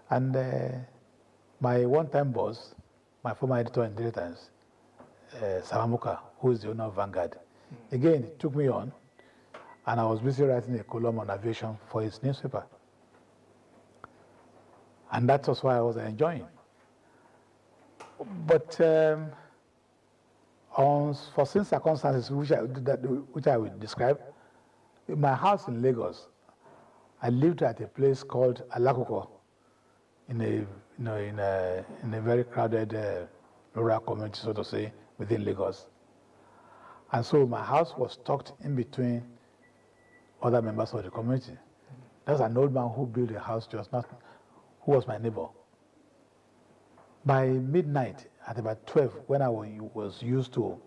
And my one-time boss, my former editor in Daily Times, Samamuka, who is the owner of Vanguard, again, he took me on, and I was busy writing a column on aviation for his newspaper. And that was why I was enjoying. But for certain circumstances which I will describe, in my house in Lagos, I lived at a place called Alakoko, in a very crowded rural community, so to say, within Lagos. And so my house was tucked in between other members of the community. There was an old man who built a house who was my neighbor. By midnight, at about 12, when I was used to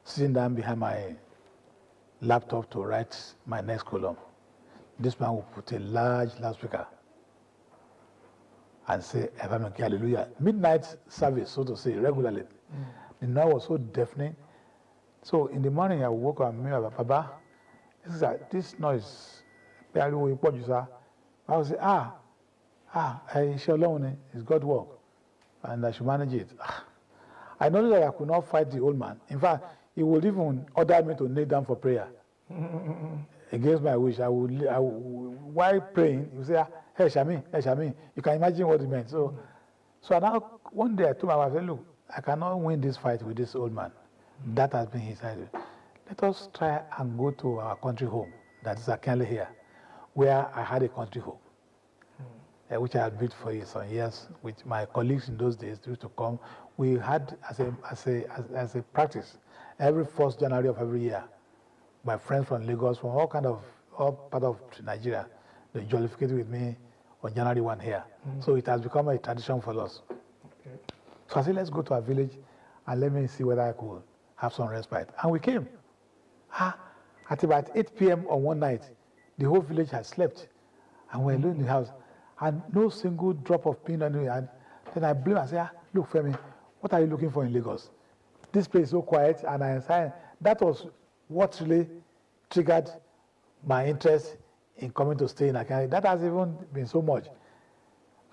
sitting down behind my laptop to write my next column, this man would put a large loudspeaker and say, Hallelujah. Midnight service, so to say, regularly. The noise was so deafening. So in the morning, I woke up and me, Baba, this noise, I would say, it's God's work, and I should manage it. I noticed that I could not fight the old man. In fact, he would even order me to kneel down for prayer. Against my wish, while praying, he would say, hey, Shami. You can imagine what it meant. So now, one day I told my wife, I said, look, I cannot win this fight with this old man. That has been his idea. Let us try and go to our country home, that is AKINALE here, where I had a country home, which I had built for some years with my colleagues in those days used to come. We had as a practice, every 1st January of every year, my friends from Lagos, from all part of Nigeria, they jollificate with me on January 1 here. So it has become a tradition for us. Okay. So I said, let's go to our village and let me see whether I could have some respite. And we came. At about 8 p.m. on one night, the whole village had slept. And we're alone in the house. And no single drop of pain on me. And then I blame and say, look, Femi, what are you looking for in Lagos? This place is so quiet. And I said, that was what really triggered my interest in coming to stay in AKINALE. That has even been so much.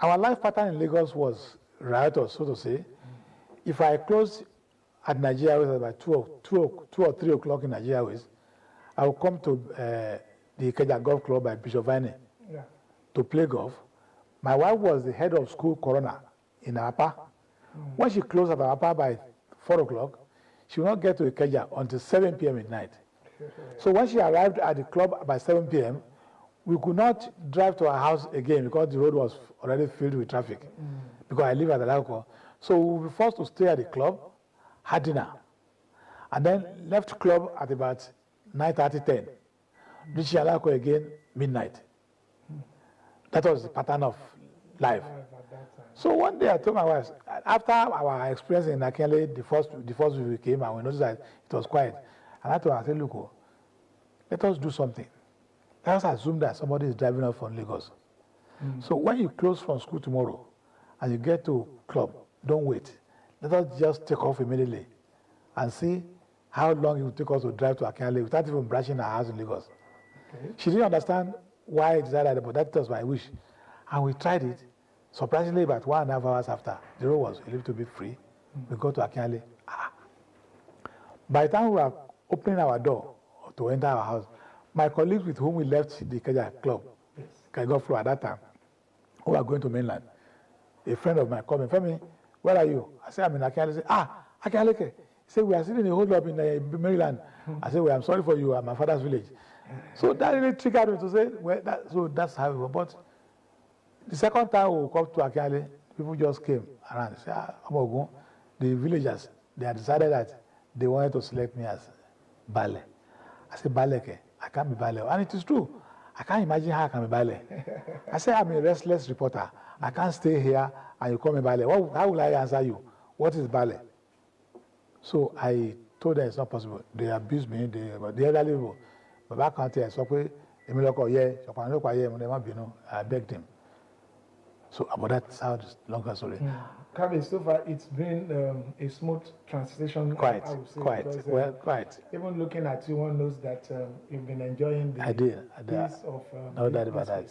Our life pattern in Lagos was riotous, so to say. If I closed at Nigeria Airways at about 2 or 3 o'clock in Nigeria Airways, I would come to the Ikeja Golf Club by Bishop Vine to play golf. My wife was the head of school coroner in Apa. When she closed at Apa by 4 o'clock, she would not get to Ikeja until 7 p.m. at night. So when she arrived at the club by 7 p.m., we could not drive to our house again because the road was already filled with traffic, because I live at Alako. So we were forced to stay at the club, had dinner, and then left club at about 9:30, 10. Reaching Alako again, midnight. That was the pattern of life. So one day I told my wife, after our experience in AKINALE, the first week we came and we noticed that it was quiet. And I told her, I said, look, let us do something. Let us assume that somebody is driving up from Lagos. So when you close from school tomorrow and you get to club, don't wait. Let us just take off immediately and see how long it will take us to drive to AKINALE without even branching our house in Lagos. Okay. She didn't understand why I decided, but that was my wish. And we tried it. Surprisingly, about 1.5 hours after, the road was a little bit free. We got to AKINALE. By the time we were opening our door to enter our house, my colleagues with whom we left the Ikeja Club, Ikeja Floor at that time, who were going to mainland, a friend of mine called me, Femi, where are you? I said, I'm in AKINALE. He said, AKINALE. He said, we are sitting in a hold up in Maryland. I said, well, I'm sorry for you, I'm my father's village. So that really triggered me to say, well, so that's how it was. But the second time we come to AKINALE, people just came around. They said, Ogun, the villagers, they had decided that they wanted to select me as Bale. I said, Bale, I can't be Bale. And it is true. I can't imagine how I can be Bale. I said, I'm a restless reporter. I can't stay here and you call me Bale. How will I answer you? What is Bale? So I told them it's not possible. They abused me, the elderly people. But back on there, I begged him. So, but that's how this longer story. Kami, so far it's been a smooth transition. Quite. Quite. Even looking at you, one knows that you've been enjoying the I did. peace of no doubt about that.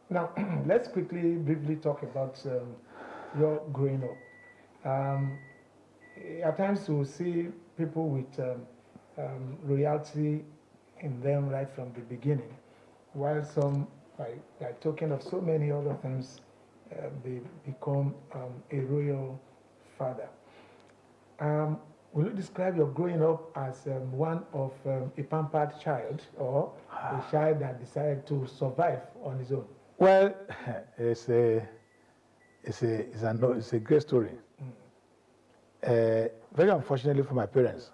Now, let's briefly talk about your growing up. At times, you will see people with royalty in them right from the beginning, while some, like talking of so many other things, they become a royal father. Will you describe your growing up as one of a pampered child or a child that decided to survive on his own? Well, it's a great story. Very unfortunately for my parents,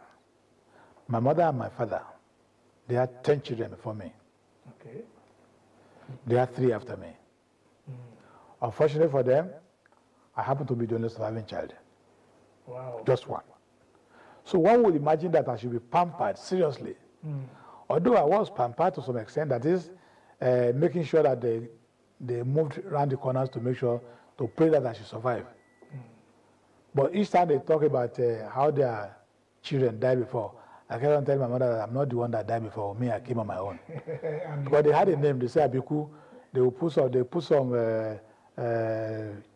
my mother and my father, they had 10 children before me. Okay. They had 3 after me. Unfortunately for them, I happen to be the only surviving child. Wow. Just one. So one would imagine that I should be pampered seriously. Although I was pampered to some extent, that is, making sure that they moved around the corners to make sure, to pray that I should survive. But each time they talk about how their children died before, I kept on telling my mother that I'm not the one that died before. Me, I came on my own. Because they had a name. They say Abeku. They will put some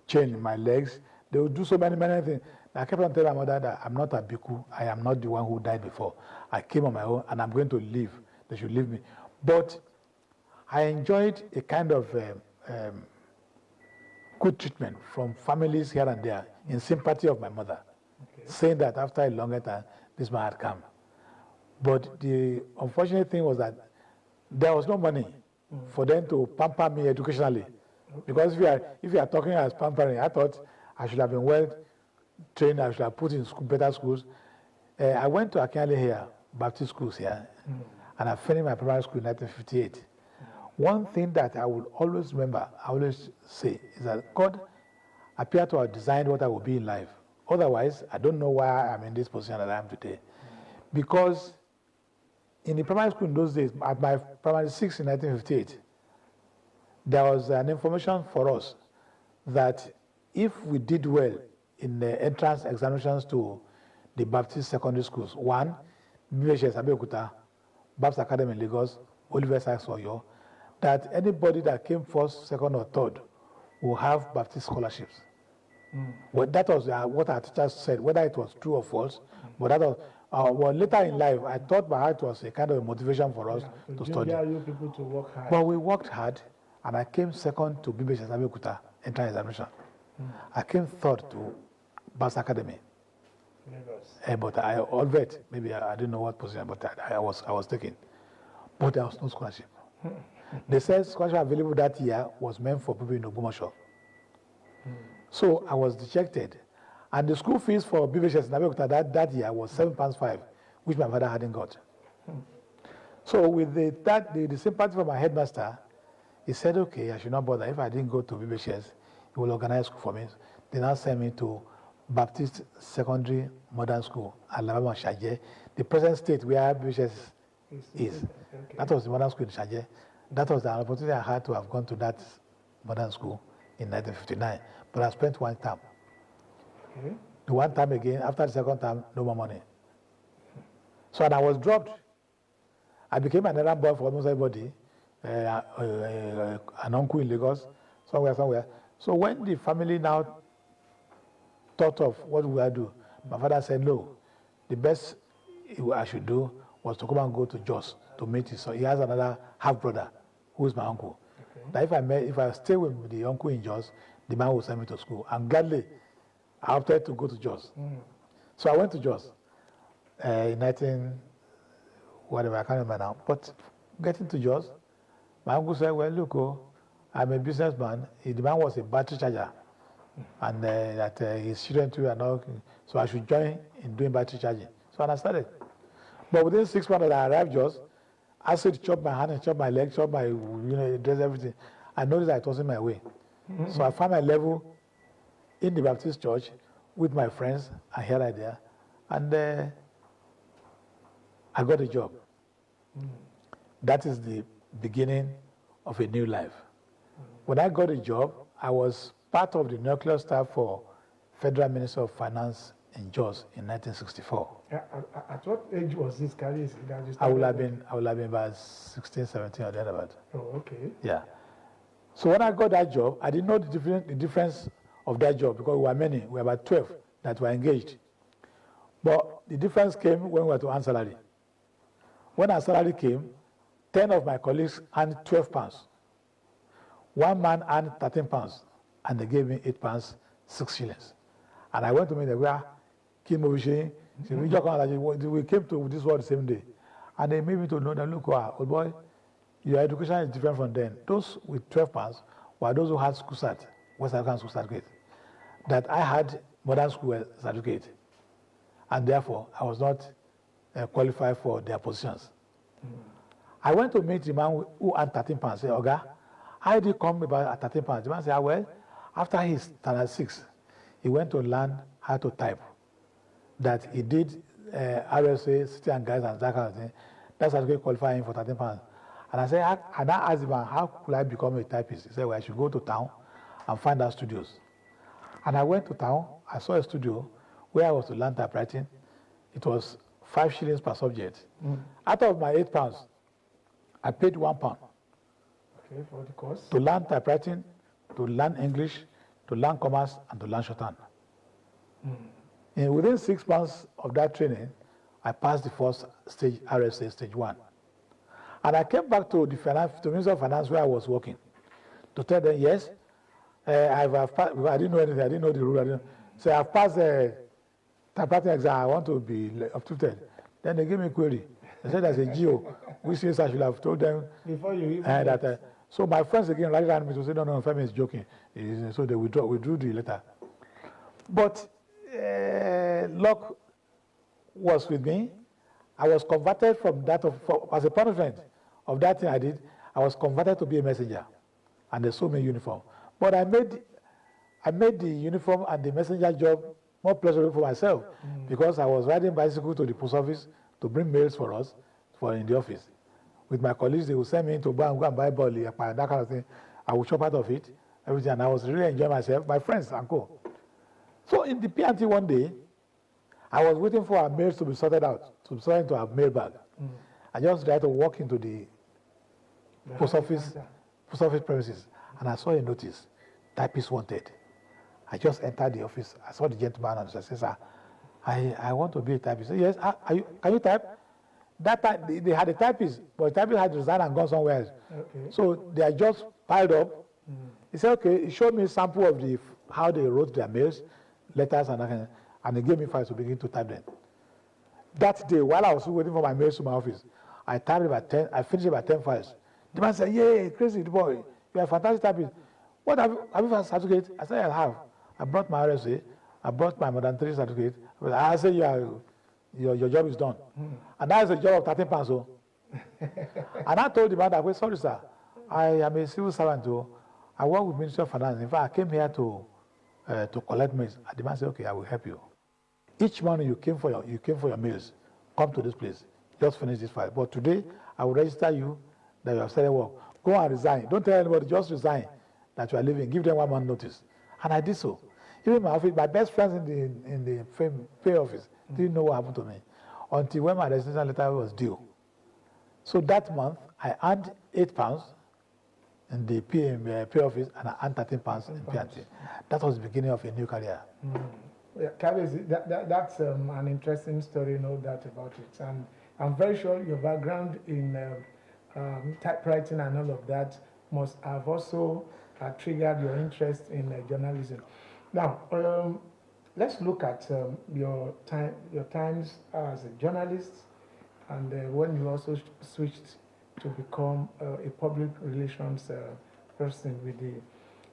chain in my legs. They will do so many things. I kept on telling my mother that I'm not Abeku. I am not the one who died before. I came on my own, and I'm going to live. They should leave me. But I enjoyed a kind of good treatment from families here and there in sympathy of my mother, saying that after a longer time, this man had come. But the unfortunate thing was that there was no money for them to pamper me educationally. Because if you are talking as pampering, I thought I should have been well trained, I should have put in school, better schools. I went to AKINALE here, Baptist schools here, and I finished my primary school in 1958. One thing that I will always remember, I always say, is that God appeared to have designed what I would be in life. Otherwise, I don't know why I'm in this position that I am today. Because in the primary school in those days, at my primary 6 in 1958, there was an information for us that if we did well in the entrance examinations to the Baptist secondary schools, one, BHS Abeokuta, Baptist Academy in Lagos, Olufemi Oyo, that anybody that came first, second, or third will have Baptist scholarships. Well, that was what our teachers said, whether it was true or false. But that was, well, later in life, I thought by it was a kind of a motivation for us to study. You people to work hard. Well, we worked hard, and I came second to BHS Abeokuta entrance examination. I came third to Baptist Academy. But I Olvet, maybe I didn't know what position, but I was taken. But there was no scholarship. They said scholarship available that year was meant for people in Ogbomoso. So I was dejected. And the school fees for BVHS in Abeokuta that year was £7.5, which my father hadn't got. So with the sympathy from my headmaster, he said, okay, I should not bother. If I didn't go to BVHS, he will organize school for me. They now sent me to Baptist Secondary Modern School, Alabama, Shaje, the present state where BVHS is. Okay. That was the modern school in Shaje. That was the opportunity I had to have gone to that modern school in 1959. But I spent one term. Okay. The one time again, after the second term, no more money. So I was dropped. I became an errand boy for almost everybody, an uncle in Lagos, somewhere. So when the family now thought of what we would do, my father said, no, the best I should do was to come and go to Jos to meet his son. He has another half-brother who is my uncle. Okay. Now if I stay with the uncle in Jos, the man will send me to school. And gladly, I opted to go to Jos. So I went to Jos in I can't remember now. But getting to Jos, my uncle said, well, look, I'm a businessman. The man was a battery charger. And that his children too are now, so I should join in doing battery charging. So I started. But within 6 months that I arrived Jos, acid chopped my hand and chopped my leg, chopped my dress, everything. I noticed that it wasn't my way. So I found my level in the Baptist church with my friends, and here and there, and I got a job. That is the beginning of a new life. When I got a job, I was part of the nuclear staff for Federal Minister of Finance in Jos in 1964. At what age was this career? I would have been about 16, 17 or thereabout. Oh, okay. Yeah. So when I got that job, I didn't know the difference of that job because we were many. We were about 12 that were engaged. But the difference came when we were to earn salary. When our salary came, 10 of my colleagues earned 12 pounds. One man earned 13 pounds, and they gave me 8 pounds, 6 shillings. And I went to meet the guy, we came to this world the same day. And they made me to know that, look, old boy, your education is different from them. Those with 12 pounds were those who had school cert, West African school certificate. That I had modern school certificate. And therefore, I was not qualified for their positions. I went to meet the man who earned 13 pounds. I said, Oga, how did he come about at 13 pounds? The man said, well, after his standard 6, he went to learn how to type. That he did RSA, City and Guys, and that kind of thing. That's how he qualified him for 13 pounds. And I said, and I asked him, how could I become a typist? He said, well, I should go to town and find out studios. And I went to town, I saw a studio where I was to learn typewriting. It was 5 shillings per subject. Out of my 8 pounds, I paid 1 pound. Okay, for the course. To learn typewriting, to learn English, to learn commerce, and to learn shorthand. And within 6 months of that training, I passed the first stage, RSA stage 1. And I came back to the Ministry of Finance where I was working to tell them, yes, I've passed, I didn't know anything, I didn't know the rule. So I've passed the typewriting exam, I want to be updated. Then they gave me a query. They said there's a GO, which means I should have told them before you even that. So my friends again rallied around me to say, no, Femi is joking. So they withdrew the letter. But luck was with me. I was converted from that, as a punishment of that thing I did, I was converted to be a messenger. And they sold me a uniform. But I made the uniform and the messenger job more pleasurable for myself because I was riding bicycle to the post office to bring mails for us in the office. With my colleagues, they would send me to go and buy ball, that kind of thing. I would chop out of it, everything, and I was really enjoying myself, my friends and co. So in the P&T one day, I was waiting for our mails to be sorted out, to be sorted into our mail bag. I just tried to walk into the post office premises, and I saw a notice, typist wanted. I just entered the office. I saw the gentleman and I said, sir, I want to be a typist. He said, yes, can you type? That time, they had a typist, but the typist had resigned and gone somewhere else. Okay. So they are just piled up. He said, okay, he showed me a sample of how they wrote their mails, letters, and he gave me files to begin to type them. That day, while I was waiting for my mails to my office, I typed about 10, I finished about 10 files. The man said, yeah, crazy boy, you are a fantastic typist. What have you found certificate? I said, I have. I brought my RSA, I brought my modern 3 certificate. I said, your job is done. And that is a job of 13 pounds. So. And I told the man that, well, sorry, sir, I am a civil servant. I work with Ministry of Finance. In fact, I came here to collect mails. And the man said, okay, I will help you. Each morning you came for your meals. Come to this place. Just finish this file. But today, I will register you that you have started work. Go and resign. Don't tell anybody, just resign that you are leaving. Give them 1 month notice. And I did so. Even my office, my best friends in the pay office didn't know what happened to me until when my resignation letter was due. So that month, I earned 8 pounds in the pay office and I earned 13 pounds in P&T. That was the beginning of a new career. Yeah, Kabezi, that's an interesting story, no doubt about it. And I'm very sure your background in typewriting and all of that must have also triggered your interest in journalism. Now, let's look at your times as a journalist and when you also switched to become a public relations person with the...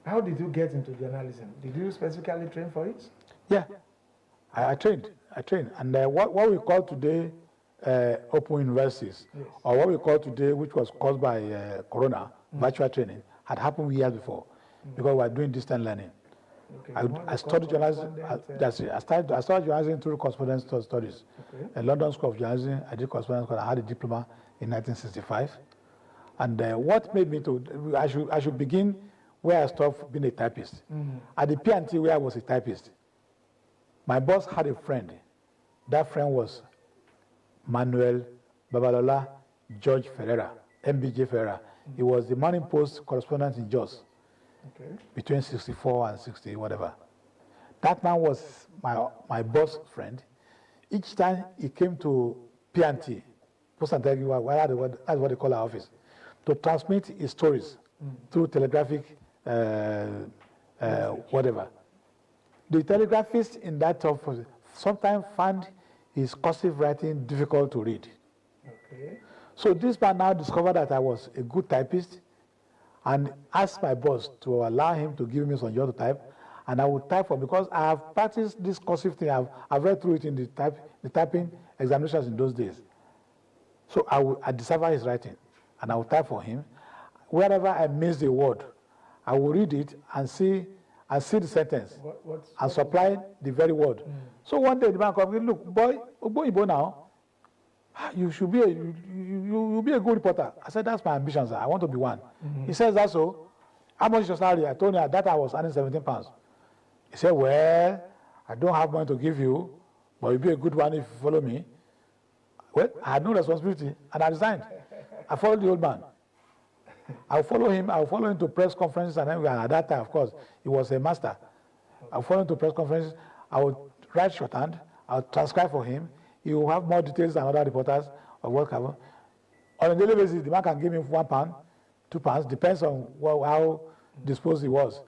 How did you get into journalism? Did you specifically train for it? Yeah, I trained. And what we call today open universities, yes, or what we call today, which was caused by Corona, virtual training, had happened years before because we were doing distant learning. Okay. I studied journalism. I started journalism through correspondence studies. Okay. At London School of Journalism, I did correspondence because I had a diploma in 1965. And what made me to, I should begin where I stopped being a typist. At the P&T where I was a typist, my boss had a friend. That friend was Manuel Babalola George Ferreira, MBJ Ferreira. He was the Morning Post correspondent in Jos between 64 and 60, whatever. That man was my boss friend. Each time he came to P&T, Post and Telegraph, that's what they call our office, to transmit his stories through telegraphic, whatever. The telegraphist in that office sometimes found his cursive writing difficult to read. So this man now discovered that I was a good typist and asked my boss to allow him to give me some job to type, and I would type for him because I have practiced this cursive thing. I've read through it in the typing examinations in those days. So I decipher his writing, and I would type for him. Wherever I missed a word, I will read it and see the sentence and supply the very word. So one day the man comes, look, boy now, you should be you'll be a good reporter. I said, that's my ambition, sir. I want to be one. He says, that's so. How much is your salary? I told him that I was earning 17 pounds. He said, well, I don't have money to give you, but you'll be a good one if you follow me. Well, I had no responsibility, and I resigned. I followed the old man. I'll follow him to press conferences and everything. At that time, of course, he was a master. I'll follow him to press conferences. I would write shorthand. I'll transcribe for him. He will have more details than other reporters of what happened. On a daily basis, the man can give me £1, £2, depends on how disposed he was.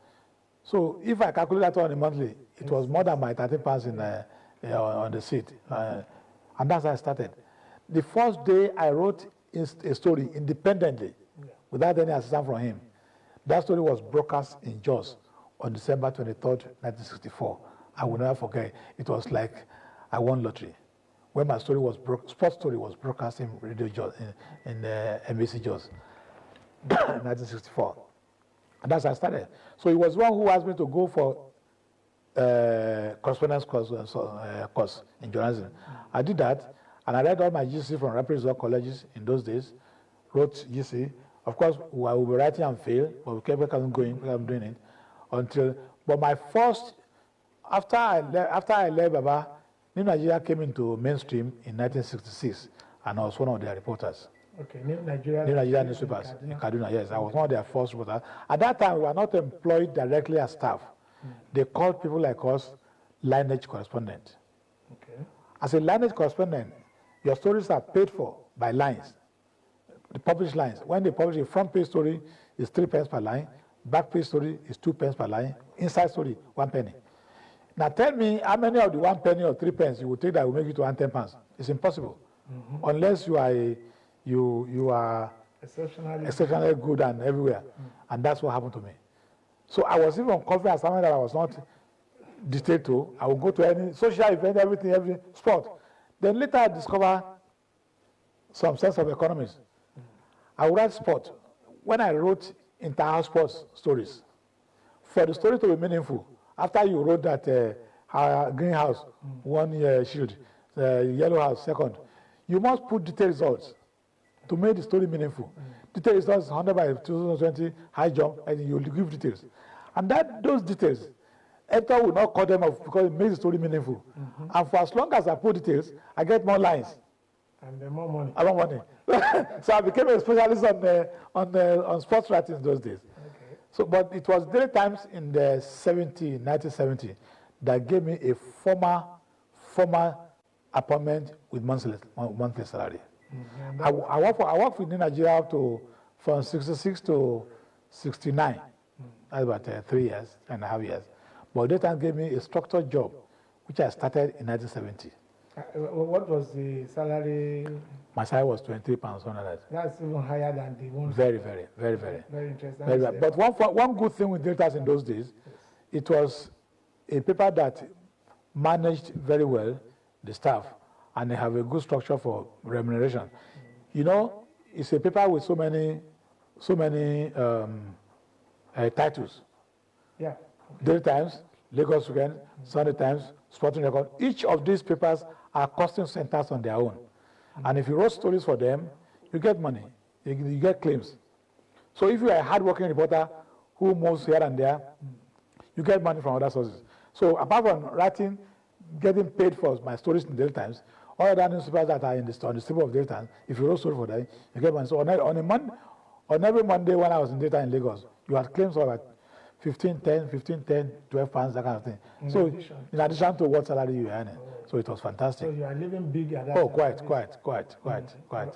So if I calculate that on a monthly, it was more than my £13 on the seat. And that's how I started. The first day I wrote a story independently, without any assistance from him. That story was broadcast in Jos on December 23rd, 1964. I will never forget. It was like I won lottery. When my story was sports story was broadcast in Radio Jos, in NBC Jos, 1964. And that's how I started. So he was one who asked me to go for correspondence course in journalism. I did that, and I read all my GC from rapid result colleges in those days, wrote GC. Of course, I will be writing and fail, but we kept going, I'm doing it but my first, after I left Baba, New Nigeria came into mainstream in 1966, and I was one of their reporters. Okay, New Nigeria newspapers in Kaduna, yes. I was one of their first reporters. At that time, we were not employed directly as staff. They called people like us lineage correspondent. Okay. As a lineage correspondent, your stories are paid for by lines. The published lines. When they publish a front page story, is 3 pence per line. Back page story is 2 pence per line. Inside story, 1 penny. Now tell me how many of the 1 penny or 3 pence you would take that will make you to earn 10 pounds. It's impossible, unless you are exceptionally good and everywhere, and that's what happened to me. So I was even confident assignment that I was not dictated to. I would go to any social event, every sport. Then later I discovered some sense of economics. I would write sport. When I wrote entire sports stories, for the story to be meaningful, after you wrote that greenhouse, 1 year shield, yellow house, second, you must put detailed results to make the story meaningful. Detailed results, 100 by 2020, high jump, and you will give details. And those details, editor will not cut them off because it makes the story meaningful. And for as long as I put details, I get more lines. And more money. I want money. So I became a specialist on sports writing in those days. Okay. So, but it was Daily Times in the 1970, that gave me a former appointment with monthly salary. I worked with Nigeria from 66 to 69. That's about 3.5 years. But Daily Times gave me a structured job, which I started in 1970. What was the salary? My salary was £23. That's even higher than the one. Very interesting. But one good thing with Daily Times in those days, it was a paper that managed very well the staff, and they have a good structure for remuneration. You know, it's a paper with so many titles. Yeah. Okay. Daily Times, Lagos Weekend, Sunday Times, Sporting Record. Each of these papers are costing centers on their own. And if you wrote stories for them, you get money, you get claims. So if you are a hardworking reporter who moves here and there, you get money from other sources. So apart from writing, getting paid for my stories in Daily Times, all other newspapers that are on the strip of Daily Times, if you wrote story for them, you get money. So on every Monday when I was in Daily Times in Lagos, you had claims of like 15, 10, 12 pounds, that kind of thing. In addition to what salary you earning. So it was fantastic. So you are living big at that Oh, time. quite. All right.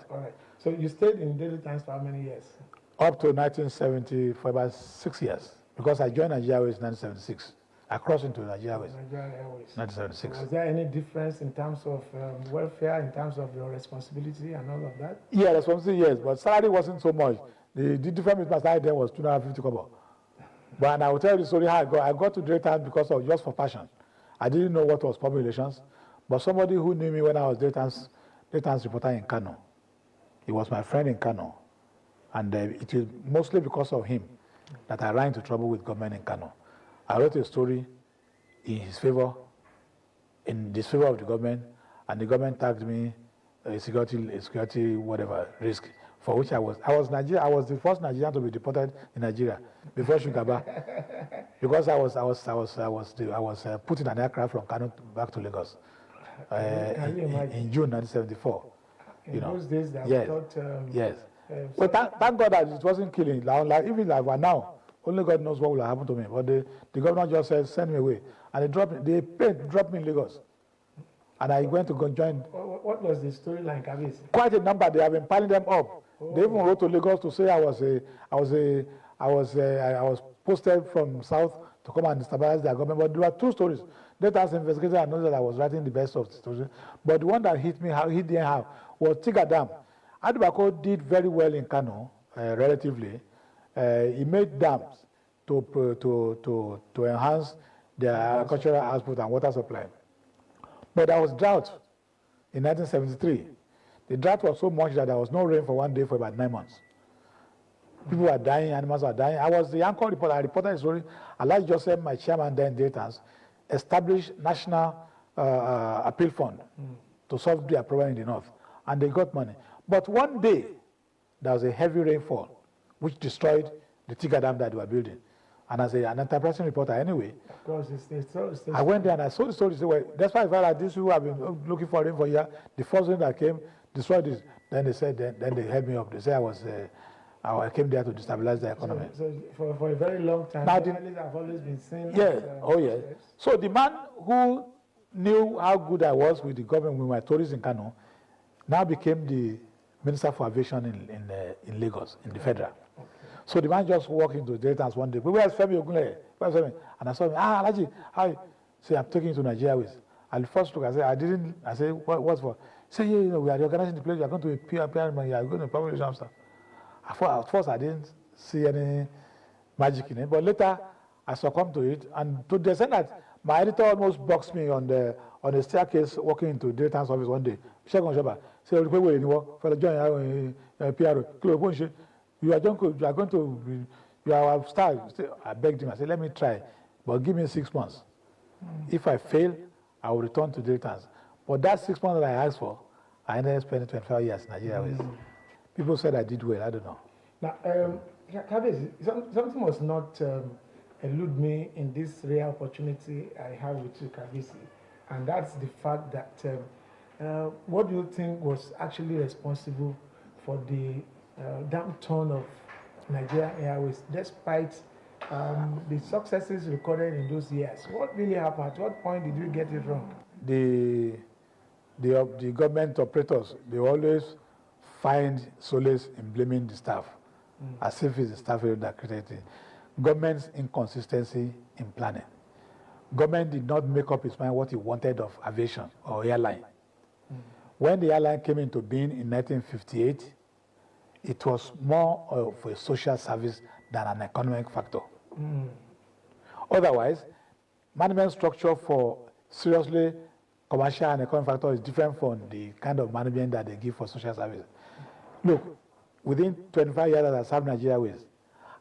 So you stayed in Daily Times for how many years? Up to 1970, for about 6 years. Because I joined Nigeria Airways in 1976. I crossed into Nigeria Airways. 1976. Was there any difference in terms of welfare, in terms of your responsibility and all of that? Yeah, responsibility, yes, but salary wasn't so much. The difference with my salary then was 250 kobo. But I will tell you the story how I got to Daily Times because of just for passion. I didn't know what was public relations, but somebody who knew me when I was Daily Times reporter in Kano. He was my friend in Kano, and it is mostly because of him that I ran into trouble with government in Kano. I wrote a story in his favor, in disfavor of the government, and the government tagged me a security whatever risk, for which I was the first Nigerian to be deported in Nigeria before Shugaba, because I was put in an aircraft from Kano back to Lagos in June 1974. In those days, that yes, yes. Well, thank God that it wasn't killing. Like even like now, only God knows what will happen to me. But the governor just said, send me away, and they dropped me in Lagos, and I went to go join. What was the story like, Kabisi? Quite a number. They have been piling them up. Oh. They even wrote to Lagos to say I was posted from south to come and destabilize their government. But there were two stories. That as investigator, I know that I was writing the best of the stories. But the one that hit didn't have, was Tiga Dam. Adewunmi did very well in Kano, relatively. He made dams to enhance their agricultural output and water supply. But there was drought in 1973. The drought was so much that there was no rain for one day for about 9 months. People were dying, animals were dying. I was the anchor reporter. I reported the story. Alhaji Joseph, my chairman then, Datans, established National Appeal Fund to solve their problem in the north. And they got money. But one day, there was a heavy rainfall, which destroyed the Tiga Dam that they were building. And as an enterprising reporter anyway, I went there and I saw the story. Well, that's why I felt like these people have been looking for rain for a year. The first rain that came destroyed this. Then they said, then they helped me up. They said I came there to destabilize the economy. So for a very long time, journalists have always been seen. Yeah, So the man who knew how good I was with the government, with my tourists in Kano, now became the Minister for Aviation in Lagos, in the federal. Okay. So the man just walked into the Datans one day. Where's Femi Ogunleye? Where's Femi? And I saw him. Alhaji, hi. Say, I'm taking you to Nigeria with. And the first look, I said, what's for? He said, yeah, we are organizing the place. You are going to be PR, you are going to public relations stuff. At first, I didn't see any magic in it. But later, I succumbed to it. And to the extent that my editor almost boxed me on the staircase walking into the Datans office one day. Say, you are our star. I begged him. I said, let me try, but give me 6 months. If I fail, I will return to Datans. But that 6 months that I asked for, I ended up spending 25 years in Nigeria. People said I did well. I don't know. Now, Kabisi, something must not elude me in this rare opportunity I have with you, Kabisi, and that's the fact that what do you think was actually responsible for the downturn of Nigeria Airways, despite the successes recorded in those years? What really happened? At what point did you get it wrong? The government operators, they always find solace in blaming the staff, as if it's the staff that created it. Government's inconsistency in planning. Government did not make up its mind what it wanted of aviation or airline. When the airline came into being in 1958, it was more of a social service than an economic factor. Otherwise, management structure for seriously commercial and economic factor is different from the kind of management that they give for social service. Look, within 25 years that I served Nigeria Airways,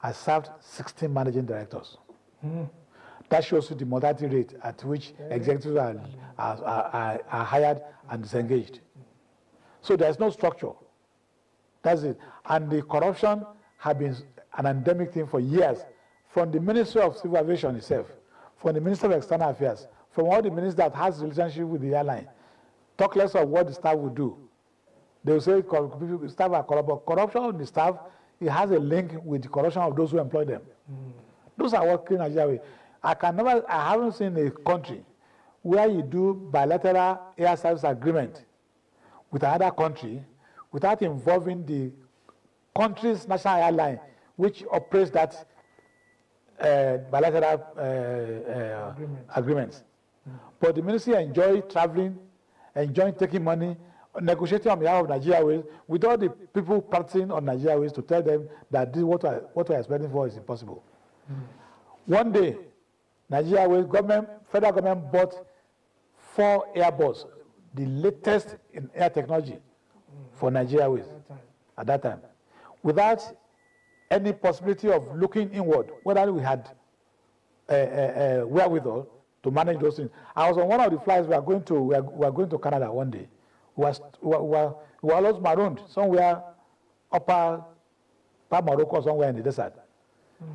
I served 16 managing directors. That shows you the mortality rate at which executives are hired and disengaged. So there's no structure. That's it. And the corruption has been an endemic thing for years, from the Ministry of Civil Aviation itself, from the Ministry of External Affairs, from all the ministers that has relationship with the airline. Talk less of what the staff will do. They will say staff are corrupt, but corruption of the staff, it has a link with the corruption of those who employ them. Those are what clean Nigeria way. I haven't seen a country where you do bilateral air service agreement with another country without involving the country's national airline, which operates that bilateral agreements. But the ministry enjoy traveling, enjoy taking money, negotiating on behalf of Nigeria Ways with all the people practicing on Nigeria Ways to tell them that this what we're expecting for is impossible. One day, Nigeria Ways federal government bought 4 Airbus, the latest in air technology for Nigeria Ways at that time, without any possibility of looking inward, whether we had wherewithal to manage those things. I was on one of the flights we are going to Canada one day. We were almost marooned somewhere upper Morocco, somewhere in the desert.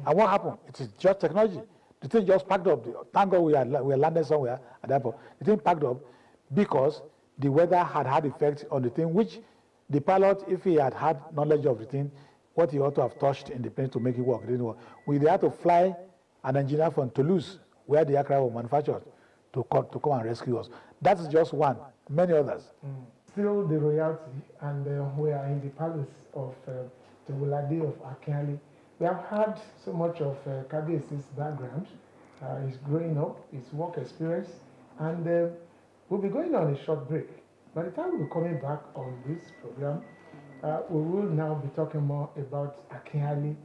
And what happened? It is just technology. The thing just packed up. Thank God we landed somewhere at that point. The thing packed up because the weather had effect on the thing, which the pilot, if he had knowledge of the thing, what he ought to have touched in the plane to make it work, it didn't work. We had to fly an engineer from Toulouse, where the aircraft was manufactured, to come and rescue us. That is just one. Many others. Still the royalty, and we are in the palace of TOWULADE of AKINALE. We have had so much of Kabiesi's background, his growing up, his work experience, and we'll be going on a short break. By the time we're coming back on this program, we will now be talking more about AKINALE,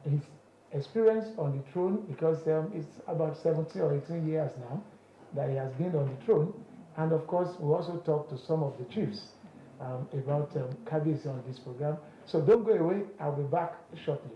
his experience on the throne, because it's about 17 or 18 years now that he has been on the throne. And of course, we also talk to some of the chiefs about Kabiesi on this program. So don't go away, I'll be back shortly.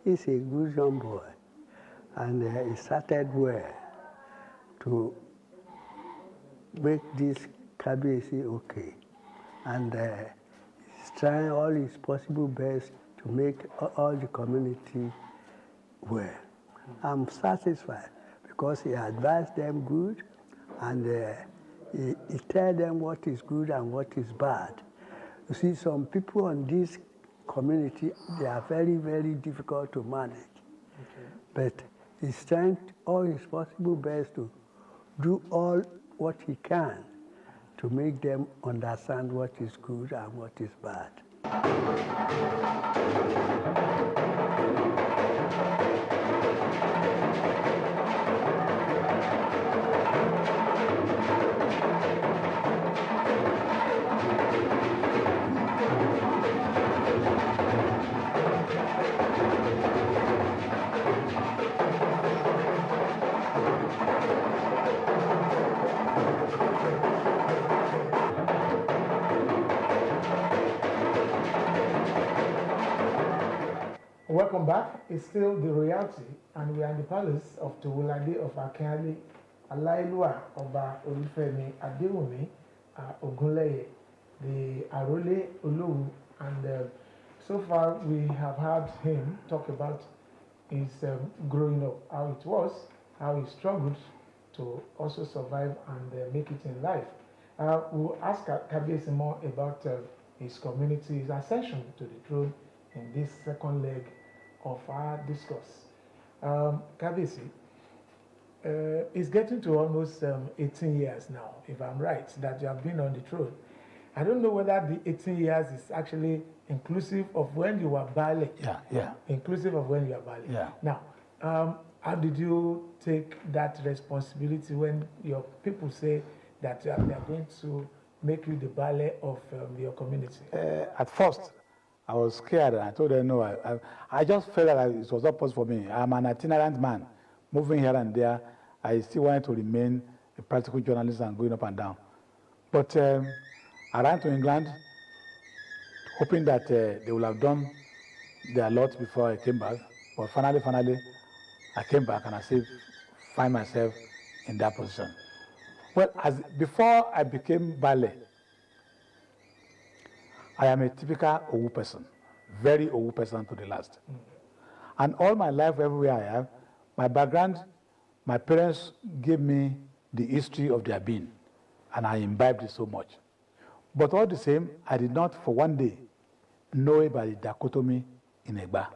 He's a good young boy, and he started well to make this Kabiesi okay, and he's trying all his possible best to make all the community well. I'm satisfied because he advised them good, and he tell them what is good and what is bad. You see, some people on this community, they are very, very difficult to manage. Okay. But he's trying all his possible best to do all what he can to make them understand what is good and what is bad. Welcome back. It's still the royalty, and we are in the palace of TOWULADE of AKINALE, Alailua Oba Olufemi Adewunmi Ogunleye, the Arole Olowu, and so far we have had him talk about his growing up, how it was, how he struggled to also survive and make it in life. We'll ask Kabiesi more about his community, his ascension to the throne in this second leg of our discourse. Kabiesi, it's getting to almost 18 years now, if I'm right, that you have been on the throne. I don't know whether the 18 years is actually inclusive of when you were Baale. Yeah. Inclusive of when you were Baale. Yeah. Now, how did you take that responsibility when your people say that they are going to make you the Baale of your community? At first, I was scared, and I told them no. I just felt that it was not possible for me. I'm an itinerant man, moving here and there. I still wanted to remain a practical journalist and going up and down. But I ran to England, hoping that they would have done there a lot before I came back, but finally, I came back and I still find myself in that position. Well, before I became Baale, I am a typical Owu person, very Owu person to the last. And all my life, everywhere I am, my background, my parents gave me the history of their being, and I imbibed it so much. But all the same, I did not for one day know about the dichotomy in Egba.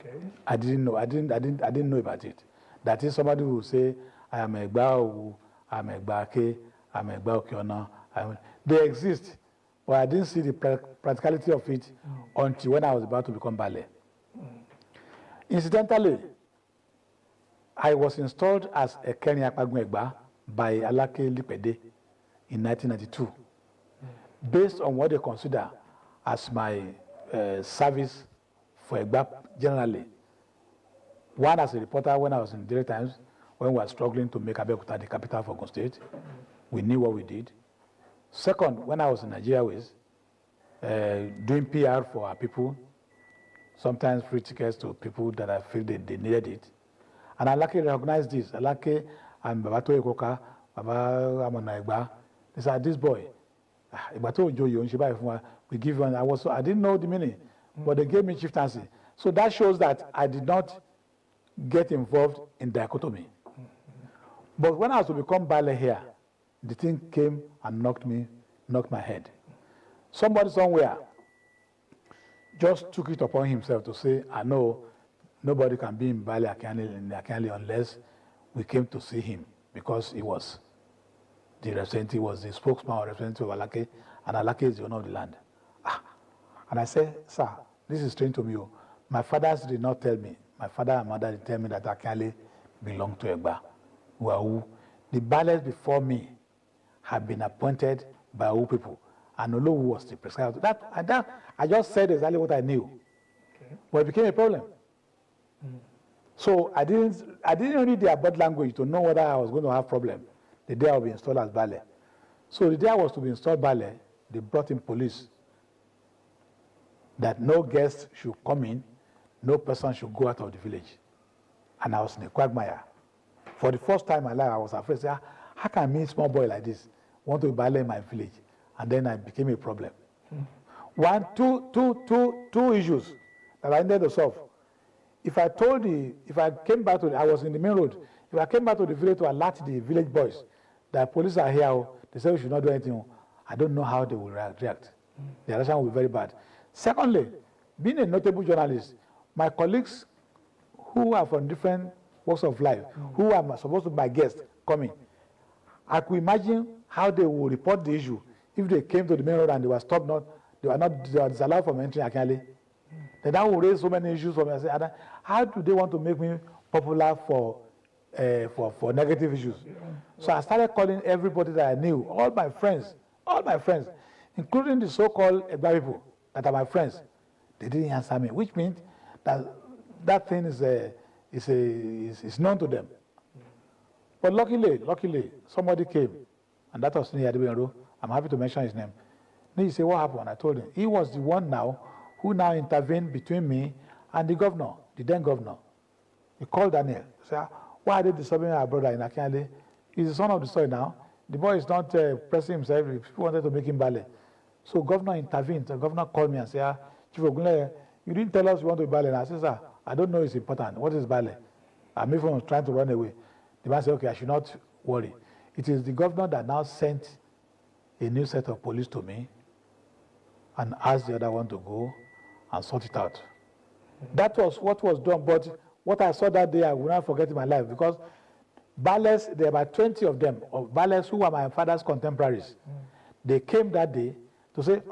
Okay. I didn't know about it. That is, somebody who will say, I am Egba Owu, I am Egba Ake, I am Egba Okeona. They exist, but I didn't see the practicality of it until when I was about to become Baale. Incidentally, I was installed as a Kenya Egba by Alake Lipede in 1992, based on what they consider as my service for Egba generally. One, as a reporter when I was in Daily Times, when we were struggling to make Abeokuta the capital of Ogun State, we knew what we did. Second, when I was in Nigeria with doing PR for our people, sometimes free tickets to people that I feel they needed it. And I luckily recognized this. I luckily, I'm Baba Toyekoka, Baba Amona Egba. They said, this boy, we give you one. I didn't know the meaning, but they gave me chieftaincy. So that shows that I did not get involved in dichotomy. But when I was to become Baale here, the thing came and knocked my head. Somebody somewhere just took it upon himself to say, I know nobody can be in Baale AKINALE unless we came to see him, because he was the representative, was the spokesman or representative of Alake, and Alake is the owner of the land. And I said, sir, this is strange to me. My fathers did not tell me. My father and mother did tell me that AKINALE belonged to Egba. The Baales before me had been appointed by Owu people, and Olowu was the prescriber. I just said exactly what I knew, okay. But it became a problem. So I didn't read their body language to know whether I was going to have problem the day I would be installed as Baale. So the day I was to be installed Baale, they brought in police that no guest should come in, no person should go out of the village. And I was in a quagmire. For the first time in my life, I was afraid, say, how can me, small boy like this, want to be Baale in my village? And then I became a problem. Two issues that I needed to solve. If I came back to, I was in the main road, if I came back to the village to alert the village boys that police are here, they say we should not do anything, I don't know how they will react. The reaction will be very bad. Secondly, being a notable journalist, my colleagues who are from different walks of life, who are supposed to be my guests coming, I could imagine how they would report the issue if they came to the main road and they were stopped, they were disallowed from entering AKINALE. Then that would raise so many issues for me. I said, how do they want to make me popular for negative issues? So I started calling everybody that I knew, all my friends, including the so-called Egba people that are my friends. They didn't answer me, which means that thing is known to them. But luckily, somebody came, and that was Adewunmi. I'm happy to mention his name. Then he said, what happened? I told him. He was the one who now intervened between me and the governor, the then governor. He called Daniel. He said, why are they disturbing our brother in AKINALE? He's the son of the soil now. The boy is not pressing himself. People wanted to make him Baale. So governor intervened. The governor called me and said, Chief Ogunleye, you didn't tell us you want to be Baale. And I said, sir, I don't know it's important. What is Baale? I'm even trying to run away. The man said, okay, I should not worry. It is the governor that now sent a new set of police to me and asked the other one to go and sort it out. That was what was done, but what I saw that day, I will not forget in my life, because Baales, there were about 20 of them, of Baales who were my father's contemporaries. They came that day to say,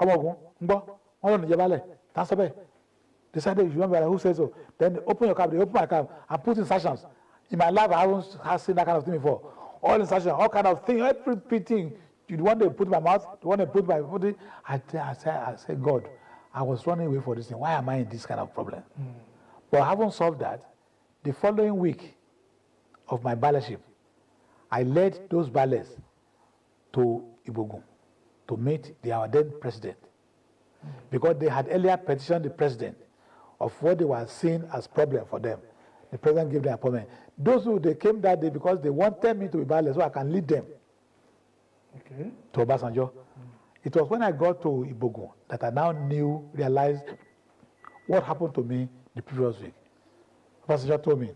they said, you remember who says so? Then they open your cab, they open my cab and put insertions. In my life, I haven't seen that kind of thing before. All insertions, all kind of things, everything. The one they put in my mouth, the one they put in my body. I said, God, I was running away for this thing. Why am I in this kind of problem? But I haven't solved that. The following week of my Baaleship, I led those Baales to Ibogun to meet our then president. Because they had earlier petitioned the president of what they were seeing as problem for them. The president gave them appointment. Those who they came that day because they wanted me to be baale so I can lead them to Obasanjo. It was when I got to Ibogun that I now realized what happened to me the previous week. Obasanjo told me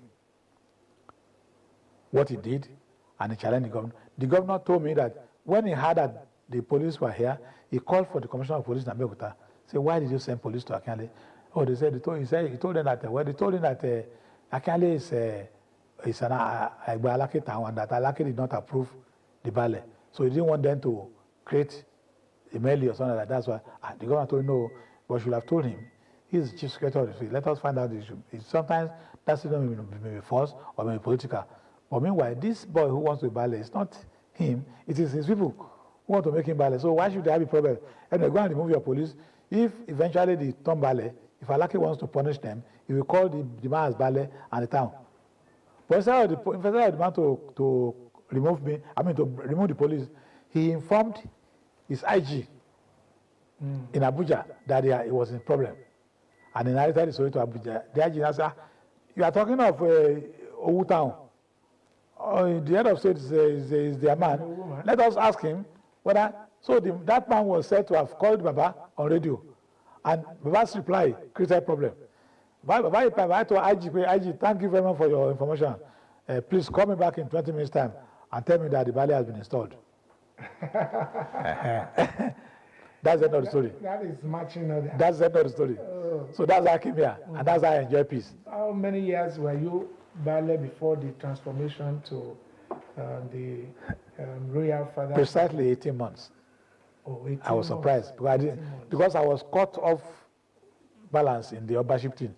what he did and he challenged the governor. The governor told me that when he heard that the police were here, he called for the commissioner of police in Abeokuta. Said, why did you send police to AKINALE? Oh, he told them that AKINALE is an Alake town and that Alake did not approve the baale. So he didn't want them to create a melee or something like that. That's why the governor told him, no, but should have told him. He's the chief secretary of the state. Let us find out the issue. Sometimes that's maybe false or maybe political. But meanwhile, this boy who wants to be baale, it's not him, it is his people who want to make him baale. So why should they have a problem? Anyway, go and remove your police. If eventually they turn baale, if Alake wants to punish them, he will call the man as baale and the town. But instead of the man to remove me, to remove the police, he informed his IG in Abuja that he was in problem. And he narrated the story to Abuja. The IG now said, you are talking of Owu town. The head of state is their man. Let us ask him whether. So that man was said to have called Baba on radio. And Baba's reply created a problem. Baba replied to IG, thank you very much for your information. Please call me back in 20 minutes' time and tell me that the baale has been installed. That's the end of the story. That is matching other. That's the end of the story. So that's how I came here, and that's how I enjoy peace. How many years were you baale before the transformation to the royal father? Precisely 18 months. Oh, 18 I was surprised because I was caught off balance in the Obaship thing.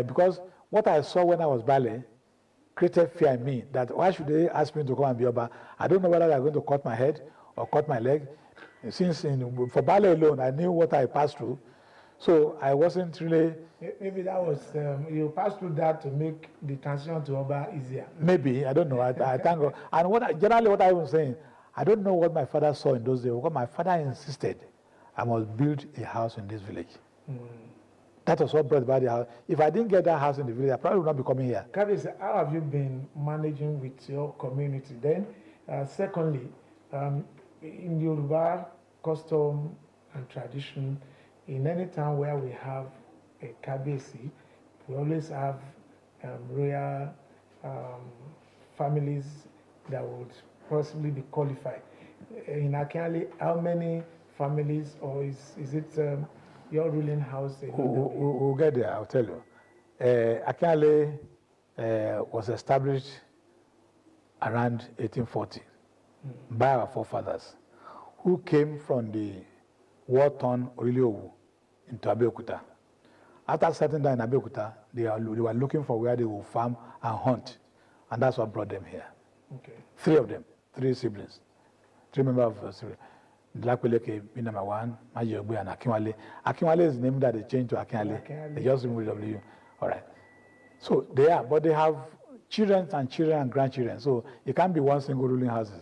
Because what I saw when I was baale created fear in me that why should they ask me to come and be Oba? I don't know whether they're going to cut my head or cut my leg. Since for baale alone, I knew what I passed through. So I wasn't really... Maybe that was, you passed through that to make the transition to Oba easier. Maybe, I don't know. I thank God. And generally what I was saying, I don't know what my father saw in those days, because my father insisted I must build a house in this village. That was what brought about the house. If I didn't get that house in the village, I probably would not be coming here. Kabiyesi, how have you been managing with your community? Then, secondly, in Yoruba custom and tradition, in any town where we have a Kabiyesi, we always have royal families that would possibly be qualified. In AKINALE, how many families, or is it your ruling house? We'll get there, I'll tell you. AKINALE was established around 1840 by our forefathers, who came from the war-torn Oriliowu into Abeokuta. After settling down in Abeokuta, they were looking for where they would farm and hunt, and that's what brought them here. Okay. 3 of them, 3 siblings, 3 members of the siblings. Dlakweleke being number 1, Majogbe and Akinwale. Akinwale is the name that they changed to AKINALE. They just removed W. All right. So but they have children and grandchildren. So it can't be one single ruling house.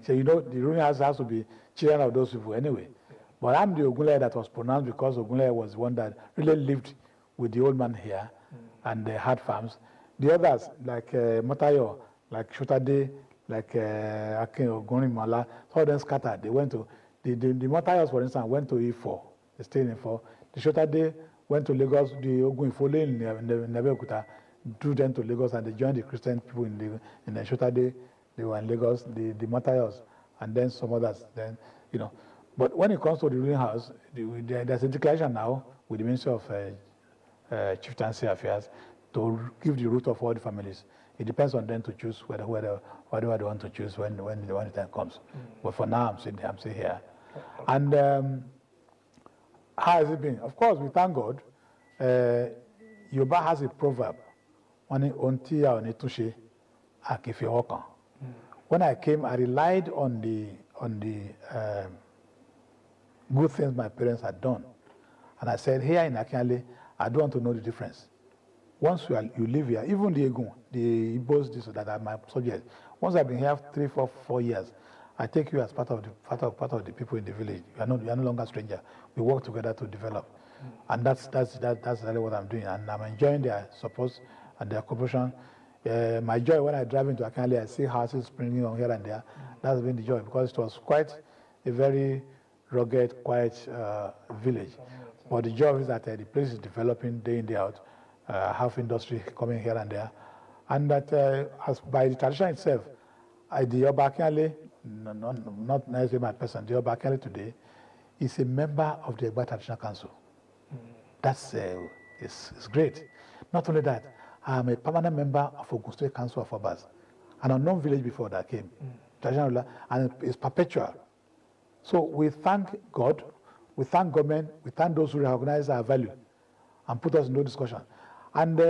So the ruling house has to be children of those people anyway. But I'm the Ogunleye that was pronounced because Ogunleye was the one that really lived with the old man here and they had farms. The others, like Matayo, like Shotade, like Ogunrimala, all of them scattered. They went to, the Matayos, for instance, went to E4. They stayed in E4. The Shotade went to Lagos, the Ogunifole in Abeokuta drew them to Lagos and they joined the Christian people in the Shotade. They were in Lagos, the Matayos, and then some others. Then, But when it comes to the ruling house, there's a declaration now with the Ministry of Chieftaincy Affairs to give the root of all the families. It depends on them to choose whether they want to choose when the time comes. But for now, I'm still here. And how has it been? Of course, we thank God. Yoruba has a proverb. When I came, I relied on the good things my parents had done. And I said, here in AKINALE, I don't want to know the difference. Once you live here, even the Egun, the Igbos, that are my subjects, once I've been here 3, 4 years, I take you as part of the people in the village. You are no longer a stranger. We work together to develop. And that's really what I'm doing. And I'm enjoying their support and their cooperation. My joy when I drive into AKINALE, I see houses springing on here and there. That's been the joy, because it was quite a very rugged, quiet village. But the joy is that the place is developing day in, day out. Half industry coming here and there. And that as by the tradition itself, the Oba AKINALE, not necessarily my person, the Oba AKINALE today is a member of the Egba Traditional Council. That's it's great. Not only that, I'm a permanent member of Ogun State Council of Obas, an unknown village before that came. Traditional, and it's perpetual. So we thank God, we thank government, we thank those who recognize our value and put us in no discussion. And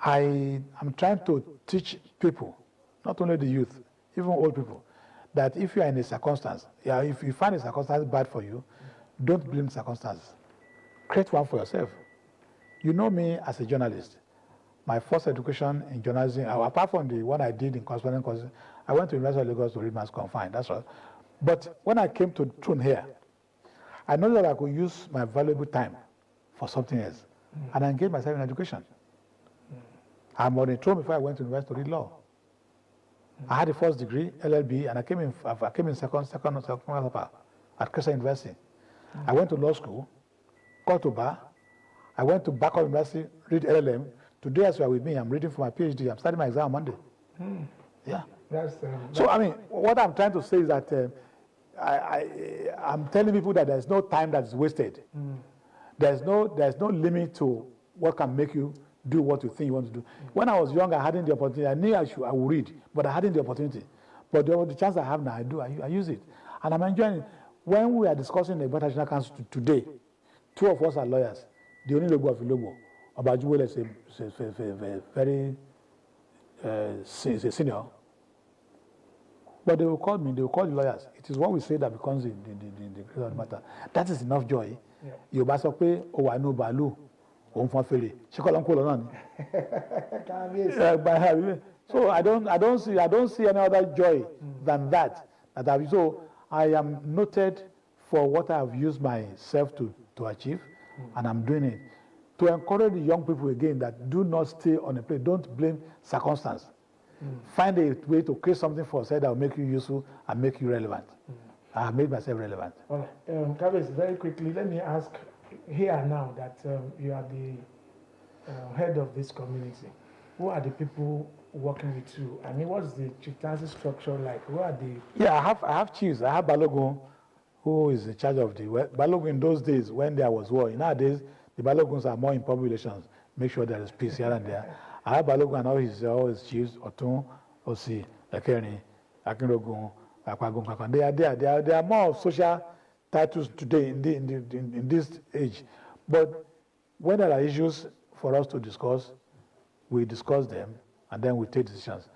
I'm trying to teach people, not only the youth, even old people, that if you are in a circumstance, if you find a circumstance bad for you, don't blame circumstances. Create one for yourself. You know me as a journalist. My first education in journalism, apart from the one I did in correspondence courses, I went to University of Lagos to read mass confined, that's right. But when I came to Throne here, I know that I could use my valuable time for something else, and I engaged myself in education. I'm on a throne before I went to university to read law. I had the first degree, LLB, and I came in second at Christian University. I went to law school, got to bar. I went to Backup University, read LLM. Today, as you are with me, I'm reading for my PhD. I'm starting my exam on Monday. Yeah. So, I mean, what I'm trying to say is that I'm telling people that there's no time that's wasted. There's no limit to what can make you do what you think you want to do. When I was young, I hadn't the opportunity. I knew I would read, but I hadn't the opportunity. But the chance I have now, I use it. And I'm enjoying it. When we are discussing the Egba Traditional Council today, two of us are lawyers. The only logo of Ilobo, Obajuwele is very senior. But they will call me, they will call the lawyers. It is what we say that becomes the critical matter. That is enough joy. Yorùbá sọ pé ó wà nínú bàálù, òun fọ́n fèrè. Ṣé kọ́ ló ń kó lọ náà ni? So I don't see any other joy than that. So I am noted for what I have used myself to achieve, and I'm doing it. To encourage the young people again that do not stay on a place, don't blame circumstance. Find a way to create something for yourself that will make you useful and make you relevant. I have made myself relevant. All right. Kabes, very quickly, let me ask here now that you are the head of this community. Who are the people working with you? I mean, what's the chieftaincy structure like? Who are the... Yeah, I have chiefs. I have Balogun, who is in charge of the... Balogun in those days, when there was war. Nowadays, the Baloguns are more in public relations. Make sure there is peace here and there. I have Balogun and all his chiefs, Otun, Osi, Ekeni, Akinrogun, Akwagun. They are there. They are more social titles today in this age. But when there are issues for us to discuss, we discuss them and then we take decisions.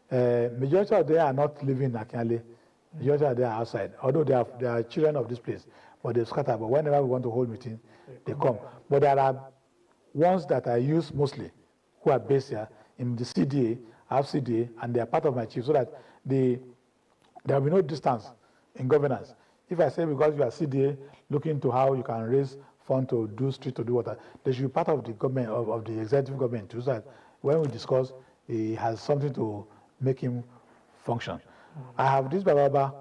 Majority of them are not living in AKINALE. Majority of them are outside. Although they are children of this place, but they scatter. But whenever we want to hold meeting, they come. But there are ones that I use mostly, who are based here in the CDA, I have CDA, and they are part of my chief, so that there will be no distance in governance. If I say because you are CDA, looking to how you can raise funds to do street, to do water, they should be part of the government, of the executive government too, so that when we discuss, he has something to make him function. I have this Baba,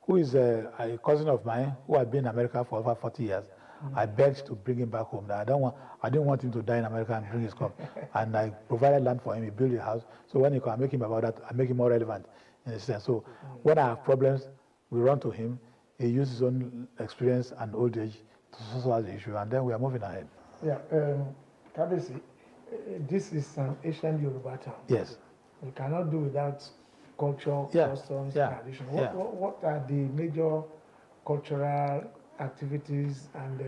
who is a cousin of mine, who had been in America for over 40 years. I begged to bring him back home. I didn't want him to die in America and bring his cup. And I provided land for him. He built a house. So when he can make him about that, I make him more relevant in a sense. So when I have problems, we run to him. He uses his own experience and old age to solve the issue, and then we are moving ahead. Yeah, Kabesi, this is an ancient Yoruba town. Yes. We cannot do without culture, customs, tradition. What are the major cultural activities and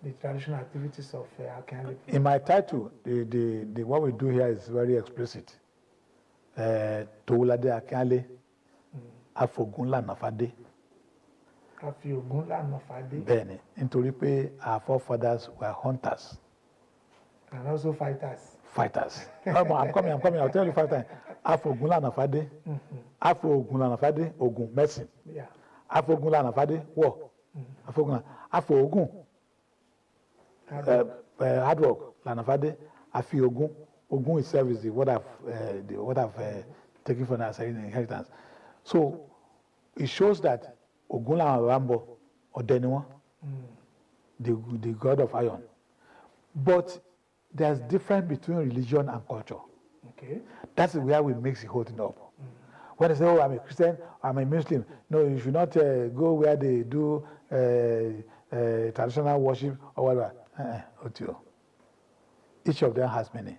the traditional activities of AKINALE? In my title, the what we do here is very explicit. TOWULADE AKINALE, Afogunla Nafade. Afogunla Nafade. Bene, nítorí pé our forefathers were hunters. And also fighters. Fighters. I'm coming, I'll tell you 5 times. Afogunla Nafade, Afogunla Nafade, Ogun, medicine. Yeah. Afogunla Nafade, war. Afo Ogun, hard work, Lanafade, Afi Ogun. Ogun itself is what I've taken from our inheritance. So it shows that Ogunla Rambo or Deniwa, the god of iron. But there's difference between religion and culture. Okay. That's where we mix the whole thing up. When they say, oh, I'm a Christian, I'm a Muslim, no, you should not go where they do traditional worship or whatever. Each of them has meaning.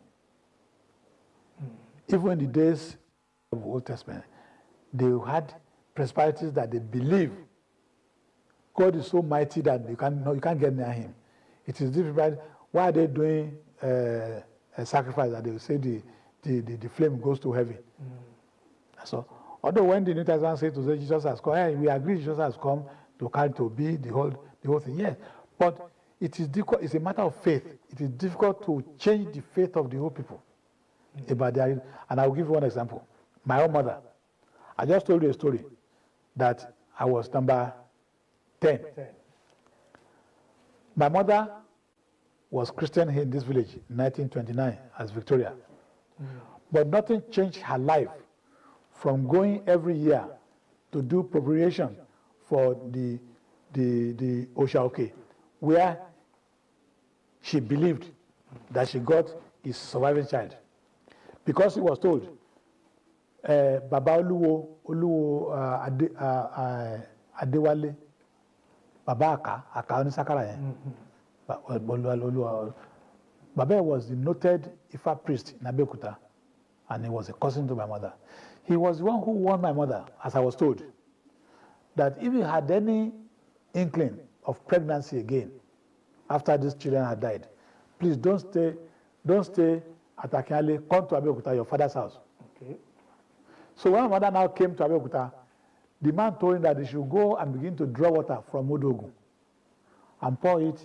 Even in the days of the Old Testament, they had principalities that they believe God is so mighty that you can't get near him. It is difficult. Why are they doing a sacrifice that they will say the flame goes to heaven? So, although when the New Testament says to say Jesus has come, hey, we agree Jesus has come to be the whole thing. Yes, but it is difficult. It's a matter of faith. It is difficult to change the faith of the whole people. About their, and I'll give you one example. My own mother. I just told you a story that I was number 10. My mother was Christian here in this village in 1929 as Victoria. But nothing changed her life from going every year to do preparation for the Oshaoke, where she believed that she got his surviving child. Because he was told, Baba Oluwo Adewale, Baba Aka Onisakara. Baba was the noted Ifa priest in Abeokuta, and he was a cousin to my mother. He was the one who warned my mother, as I was told, that if he had any inkling of pregnancy again after these children had died, please don't stay at AKINALE, come to Abeokuta, your father's house. Okay. So when my mother now came to Abeokuta, the man told him that they should go and begin to draw water from Odogun and pour it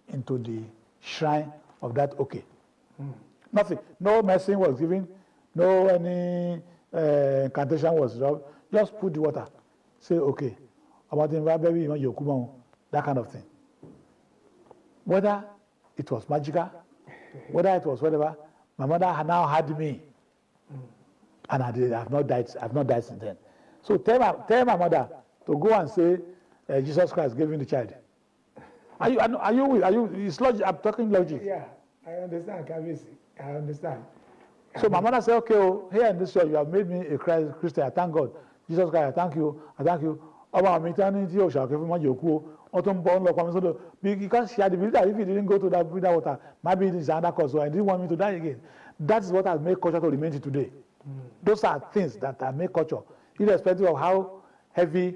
into the shrine of that Oke. Nothing. No medicine was given, no any incantation was dropped. Just put the water. Say, okay, about the baby, that kind of thing. Whether it was magical, whether it was whatever, my mother now had me, and I have not died since then. So tell my mother to go and say Jesus Christ gave me the child. Are you? It's logic. I'm talking logic. Yeah, I understand, Kabisi. I understand. So my mother said, okay, oh, here in this church, you have made me a Christian. I thank God. Jesus Christ, I thank you. I thank you. Because she had believed that if he didn't go to that water, maybe it is another cause. So I didn't want me to die again. That's what has made culture to remain today. Those are things that have made culture, irrespective of how heavy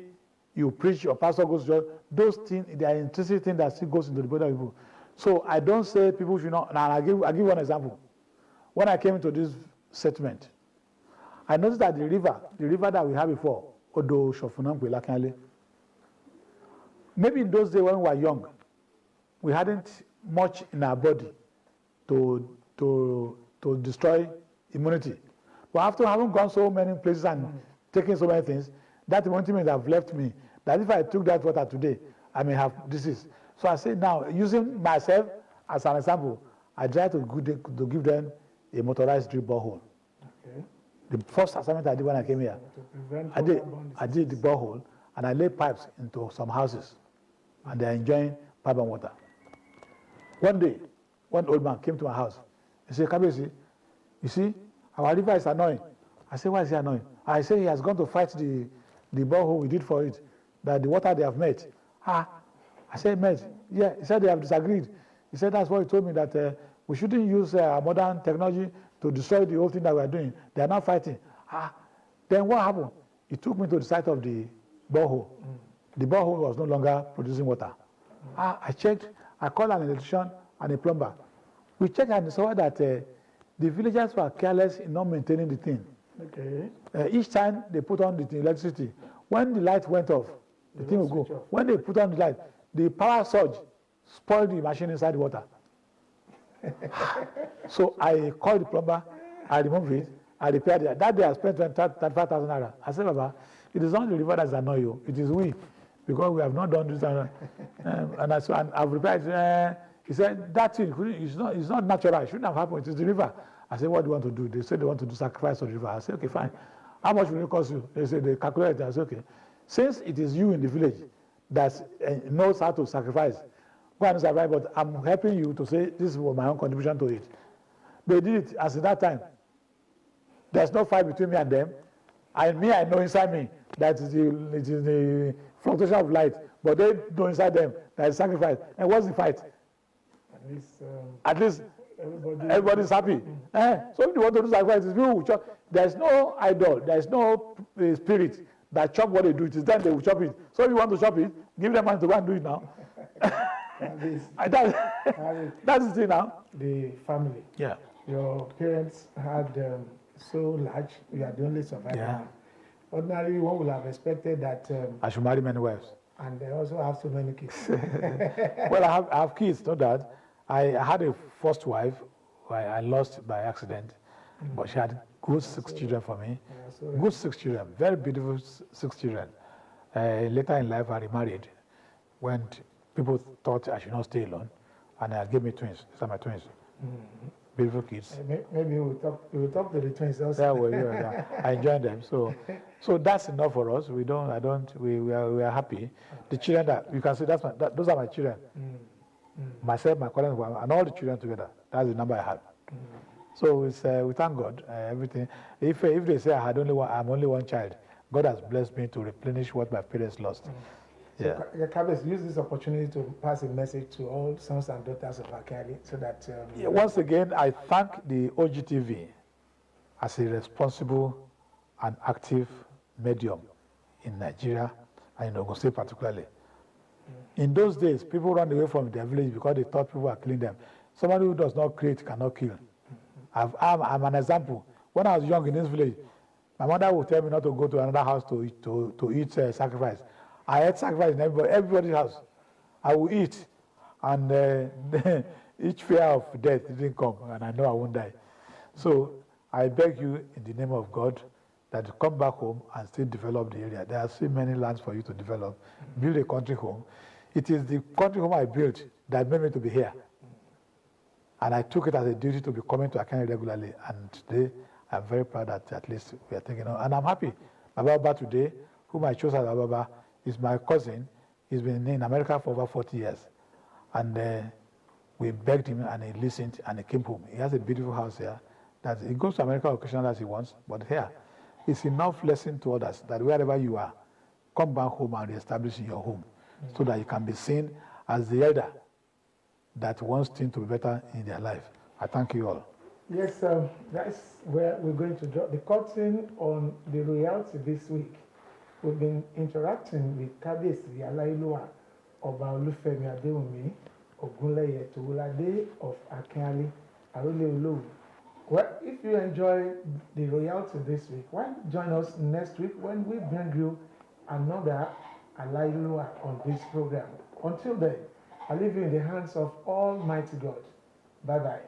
you preach or pastor goes to church. Those things, they are intrinsic things that still goes into the body of people. So I don't say people should not. Now I'll give one example. When I came into this settlement, I noticed that the river that we had before, Odo Shofunampe Lakanle, maybe in those days when we were young, we hadn't much in our body to destroy immunity. But after having gone so many places and taking so many things, that immunity may have left me. That if I took that water today, I may have disease. So I say now, using myself as an example, I try to give them a motorized drip borehole. Okay. The first assignment I did when I came here, I did the borehole and I laid pipes into some houses, and they're enjoying pipe and water. One day, one old man came to my house. He said, Kabesi, you see, our river is annoying. I said, why is he annoying? I said, he has gone to fight the borehole we did for it, that the water they have met. I said, met? Yeah. He said, they have disagreed. He said, that's why he told me that we shouldn't use modern technology to destroy the whole thing that we are doing. They are not fighting. Then what happened? He took me to the site of the borehole. The borehole was no longer producing water. I checked. I called an electrician and a plumber. We checked and saw that the villagers were careless in not maintaining the thing. Okay. Each time they put on the electricity, when the light went off, the thing would go. When they put on the light, the power surge spoiled the machine inside the water. So I called the plumber, I removed it, I repaired it. That day I spent 35,000 naira. I said, Baba, it is not the river that is annoying you. It is we because we have not done this. And I've replied, he said, that thing, it's not natural. It shouldn't have happened. It's the river. I said, what do you want to do? They said they want to do sacrifice on the river. I said, okay, fine. How much will it cost you? They said, they calculated. I said, okay. Since it is you in the village that knows how to sacrifice, go and sacrifice, but I'm helping you to say this was my own contribution to it. They did it as at that time. There's no fight between me and them. I know inside me that it is the fluctuation of light, but they know inside them that it's sacrifice. And what's the fight? At least everybody's happy. So if you want to do sacrifice, it's people who chop. There's no idol, there's no spirit that chop what they do. It is then they will chop it. So if you want to chop it, give them money to go and do it now. That's the thing now. The family. Yeah. Your parents had so large, you are the only survivor. Yeah. Ordinarily, one would have expected that. I should marry many wives. And they also have so many kids. Well, I have kids, not that. I had a first wife who I lost by accident, but she had good 6 children for me. Good 6 children, very beautiful 6 children. Later in life, I remarried when people thought I should not stay alone, and I gave me twins. These are my twins. Beautiful kids. Maybe we'll talk to the twins also. Yeah, I enjoy them. So that's enough for us. We are happy. The children that you can see, those are my children. Myself, my colleagues, and all the children together. That's the number I had. So it's we thank God. Everything. If they say I'm only one child, God has blessed me to replenish what my parents lost. Yeah. So, Kabes, use this opportunity to pass a message to all sons and daughters of AKINALE so that. Once again, I thank the Ogtv as a responsible and active medium in Nigeria and in Ogun State particularly. In those days, people ran away from their village because they thought people were killing them. Somebody who does not create cannot kill. I'm an example. When I was young in this village, my mother would tell me not to go to another house to eat sacrifice. I ate sacrifice in everybody's house. I will eat, and each fear of death didn't come, and I know I won't die. So I beg you, in the name of God, that you come back home and still develop the area. There are still many lands for you to develop. Build a country home. It is the country home I built that made me to be here. And I took it as a duty to be coming to AKINALE regularly. And today, I'm very proud that at least we are taking on. And I'm happy. Baba today, whom I chose as Baba, is my cousin. He's been in America for over 40 years. And we begged him, and he listened, and he came home. He has a beautiful house here. That he goes to America occasionally as he wants, but here, it's enough lesson to others that wherever you are, come back home and reestablish your home so that you can be seen as the elder that wants things to be better in their life. I thank you all. Yes, that's where we're going to drop the curtain on the royalty this week. We've been interacting with Kabiyesi Alayiluwa Oba Olufemi Adewunmi Ogunleye TOWULADE of AKINALE Arole Olowu. Well, if you enjoy the royalty this week, why don't join us next week when we bring you another Alayiluwa on this program. Until then, I leave you in the hands of Almighty God. Bye-bye.